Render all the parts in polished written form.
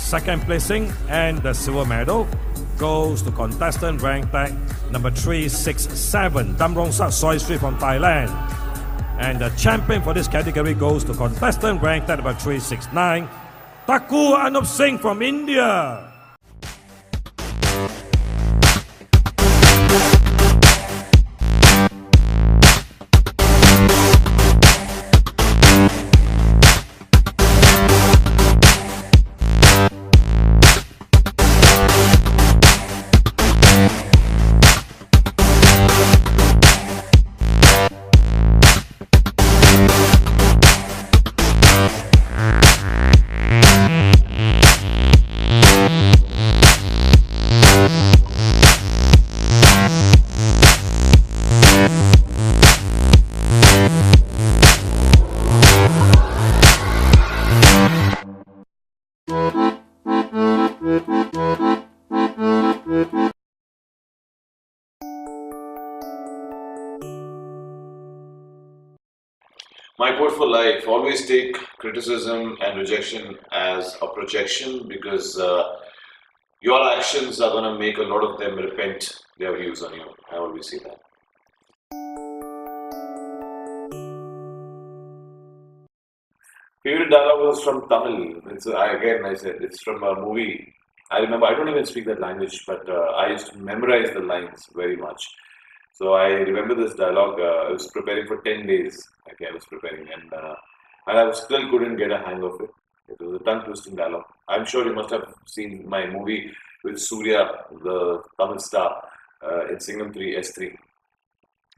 second placing and the silver medal goes to contestant ranked at number 367, Damrong Sat Soi Street from Thailand. And the champion for this category goes to contestant ranked at number 369, Thakur Anoop Singh from India. My quote for life: always take criticism and rejection as a projection, because your actions are going to make a lot of them repent their views on you. I always say that. Favorite dialogue was from Tamil. I said it's from a movie. I remember, I don't even speak that language, but I used to memorize the lines very much. So I remember this dialogue. I was preparing for 10 days. Okay, I was preparing, and I still couldn't get a hang of it. It was a tongue-twisting dialogue. I'm sure you must have seen my movie with Surya, the Tamil star, in Singham 3 S3.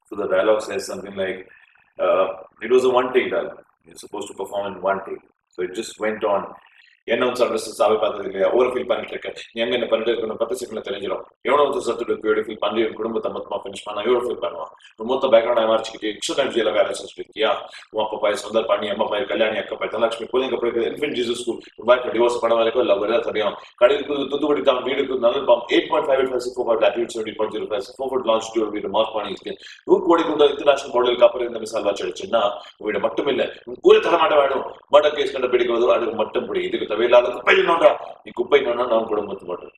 So the dialogue says something like, it was a one-take dialogue. You're supposed to perform in one take. So it just went on. என்ன வந்து சொல்றது சாவி பார்த்தது இல்லையா, over feel பண்ணிட்டு இருக்கேன், நீ எங்க என்ன பண்ணிட்டு இருக்கணும் 10 செகண்ட்ல தெரிஞ்சிடும், எவ்வளோ வந்து சத்துட்டு எவ்வளோ ஃபீல் பண்ணி என் குடும்பத்தை மொத்தமாக ஃபினிஷ் பண்ணா எவ்வளோ ஃபீல் பண்ணுவான், மொத்த பேக்ரவுண்ட் மாறிச்சுக்கிட்டு எக்ஸ்ட்ரா வேலை செஞ்சுருக்கியா, உன் அப்பா பாய் சொந்தர் பண்ணி அம்மா பாய் கல்யாணி அக்கா பாய் தனலட்சுமி பிள்ளைங்க போய் இன்ஃபென்ட் ஜீசஸ் ஸ்கூல் பாய்க்கு டிவோர்ஸ் பண்ண வரைக்கும் இல்லை எல்லாம் தெரியும், கடைக்கு தூத்துக்குடி தான் வீடுக்கு நல்ல பாம் 8.5854 latitude 70.05 4 longitude வீடு மார்க் பண்ணிருக்கு ரூட் இன்டர்நேஷனல் மாடலுக்கு அப்புறம் இந்த மிசால் வச்சிடுச்சுன்னா வீடு மட்டும் இல்லை ஊரே தரமாட்ட வேணும் மர்டர் கேஸ் கண்டு பிடிக்கிறதோ அதுக்கு மட்டும் பிடி, இதுக்கு தவிர குப்பை நோண்டா நீ குப்பை நோண்டா நான் குடும்பத்து மட்டும்.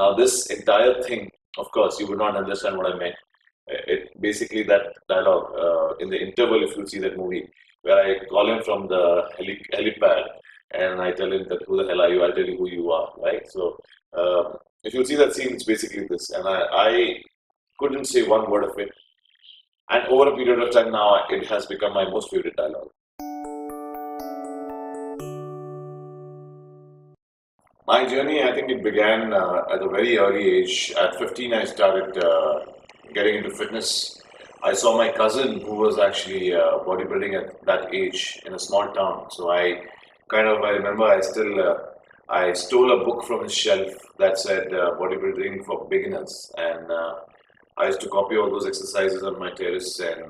Now this entire thing, of course you would not understand what I meant. It basically that dialogue in the interval, if you see that movie where I call him from the helipad and I tell him that who the hell are you, I'll tell you who you are, right? So if you see that scene, it's basically this, and I couldn't say one word of it, and over a period of time now it has become my most favorite dialogue. My journey, I think it began at a very early age. At 15, I started getting into fitness. I saw my cousin who was actually bodybuilding at that age in a small town. So I remember I stole a book from his shelf that said bodybuilding for beginners. And I used to copy all those exercises on my terrace, and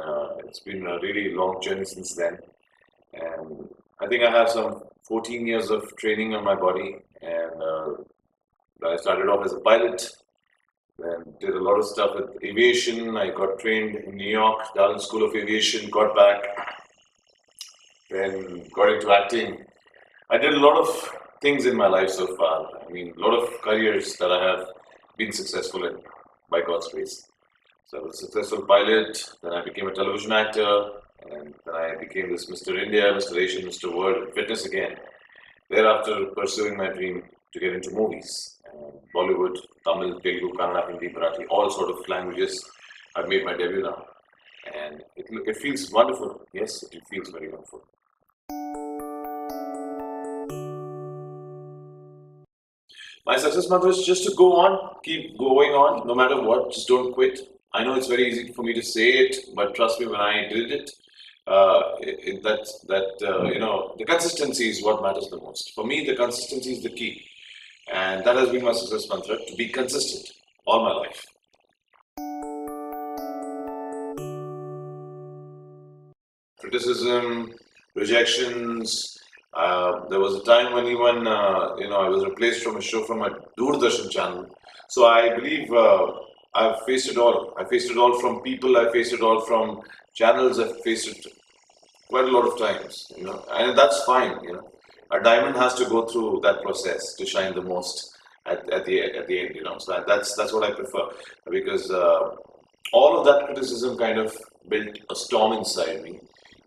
it's been a really long journey since then. And I think I have some 14 years of training on my body, and I started off as a pilot, then did a lot of stuff with aviation. I got trained in New York, Darling School of Aviation, got back, then got into acting. I did a lot of things in my life so far. I mean, a lot of careers that I have been successful in, by God's grace. So I was a successful pilot, then I became a television actor, and then I became this Mr. India, Mr. Asian, Mr. World, fitness again. Thereafter, pursuing my dream to get into movies, Bollywood, Tamil, Telugu, Kannada, Hindi, Marathi, all sort of languages. I've made my debut now, and it feels wonderful. Yes, it feels very wonderful. My success mantra is just to go on, keep going on, no matter what. Just don't quit. I know it's very easy for me to say it, but trust me, when I did it, the consistency is what matters the most. For me, the consistency is the key, and that has been my success mantra: to be consistent all my life. Criticism, rejections. There was a time when even I was replaced from a show from a Doordarshan channel. So I believe I've faced it all. I faced it all from people. I faced it all from channels. I've faced it quite a lot of times, and that's fine. a diamond has to go through that process to shine the most at the end, you know. So that's what I prefer, because all of that criticism kind of built a storm inside me,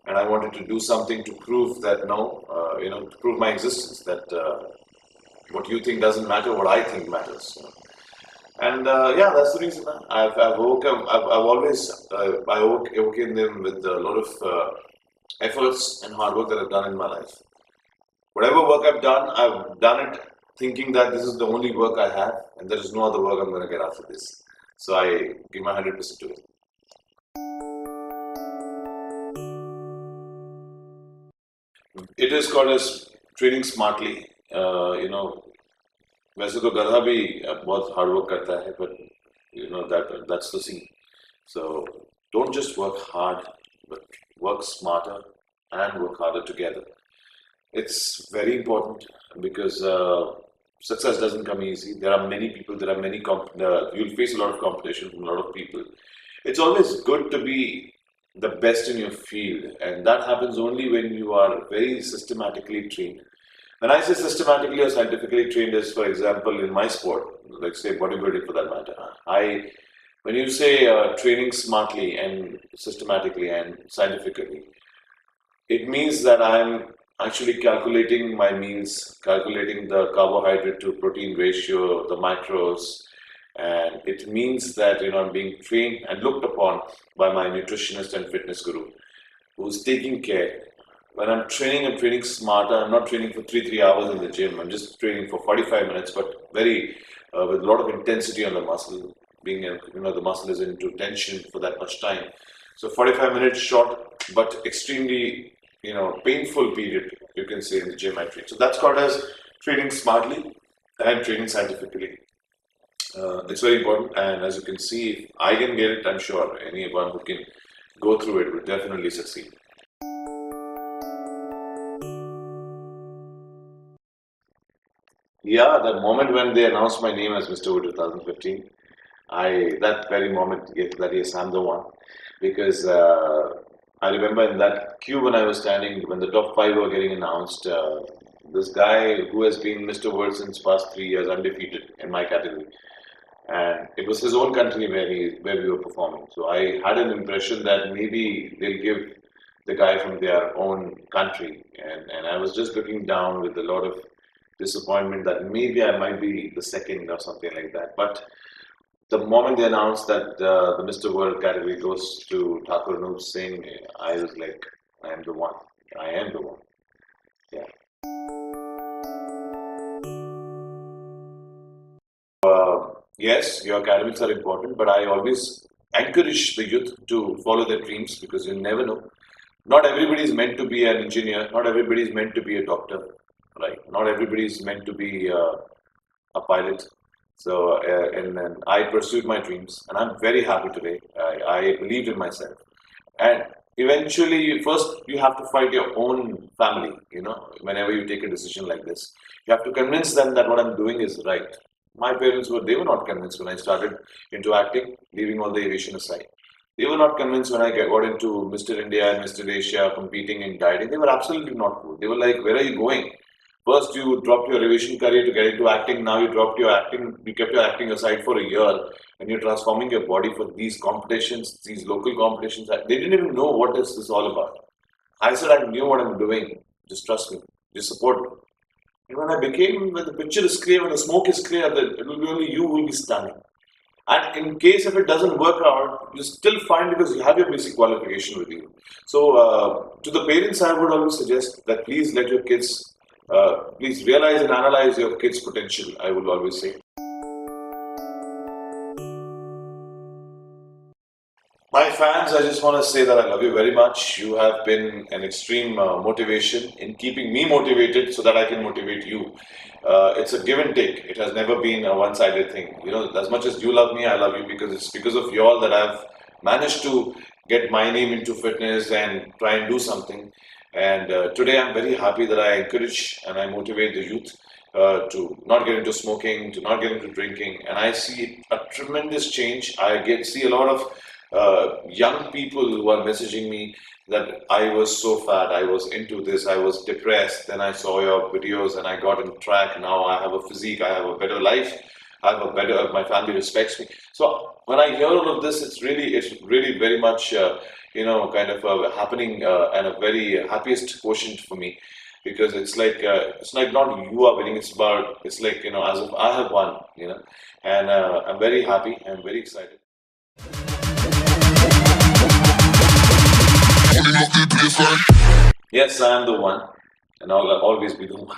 and I wanted to do something to prove that no, to prove my existence, that what you think doesn't matter, what I think matters. You know? And yeah, that's the reason. I've always awoken them with a lot of efforts and hard work that I've done in my life. Whatever work I've done it thinking that this is the only work I have, and there is no other work I'm going to get after this. So I give my 100% to it. It is called as training smartly. वैसे तो गधा भी बहुत hard work करता है, but that's the scene. So don't just work hard, but work smarter and work harder together. It's very important because success doesn't come easy. There are many people, you'll face a lot of competition from a lot of people. It's always good to be the best in your field, and that happens only when you are very systematically trained. When I say systematically or scientifically trained is, for example, in my sport, like say bodybuilding for that matter, when you say training smartly and systematically and scientifically, it means that I'm actually calculating my meals, calculating the carbohydrate to protein ratio, the macros, and it means that I'm being trained and looked upon by my nutritionist and fitness guru, who's taking care. When I'm training smarter. I'm not training for 3 hours in the gym. I'm just training for 45 minutes, but very with a lot of intensity on the muscle. Being the muscle is into tension for that much time. So 45 minutes short, but extremely painful period, you can say, in the gym I train. So that's called as training smartly and training scientifically. It's very important, and as you can see, if I can get it, I'm sure anyone who can go through it will definitely succeed. Yeah, the moment when they announced my name as Mr. Wood 2015, that very moment, yes, I'm the one. Because I remember in that queue when I was standing, when the top 5 were getting announced, this guy who has been Mr. World since past 3 years, undefeated in my category. And it was his own country where we were performing. So I had an impression that maybe they'll give the guy from their own country. And I was just looking down with a lot of disappointment that maybe I might be the second or something like that. But the moment they announced that the Mr. World category goes to Thakur Anoop Singh, I was like, I am the one. I am the one. Yeah. Yes, your academics are important, but I always encourage the youth to follow their dreams, because you never know. Not everybody is meant to be an engineer. Not everybody is meant to be a doctor, right? Not everybody is meant to be a pilot. So, and I pursued my dreams, and I'm very happy today. I believed in myself, and eventually, first you have to fight your own family. Whenever you take a decision like this, you have to convince them that what I'm doing is right. My parents they were not convinced when I started into acting, leaving all the aviation aside. They were not convinced when I got into Mr. India and Mr. Asia competing in dieting. They were absolutely not cool. They were like, where are you going? First you dropped your aviation career to get into acting. Now you kept your acting aside for a year, and you're transforming your body for these competitions, these local competitions. They didn't even know what is this all about. I said, I knew what I'm doing. Just trust me. Just support me. And when the picture is clear, when the smoke is clear, that it will be only you who will be standing. And in case if it doesn't work out, you're still fine because you have your basic qualification with you. So to the parents, I would always suggest that please let your kids, please realize and analyze your kids' potential, I would always say. My fans, I just want to say that I love you very much. You have been an extreme motivation in keeping me motivated so that I can motivate you. It's a give and take. It has never been a one-sided thing. As much as you love me, I love you, because it's because of you all that I've managed to get my name into fitness and try and do something. And today I'm very happy that I encourage and I motivate the youth to not get into smoking, to not get into drinking. And I see a tremendous change. See a lot of young people who are messaging me that I was so fat, I was into this, I was depressed. Then I saw your videos and I got on track. Now I have a physique, I have a better life, I have a better. My family respects me. So when I hear all of this, it's really very much kind of happening and a very happiest quotient for me because it's like not you are winning, it's like as if I have won, and I'm very happy and very excited. Yes, I am the one, and I'll always be the one.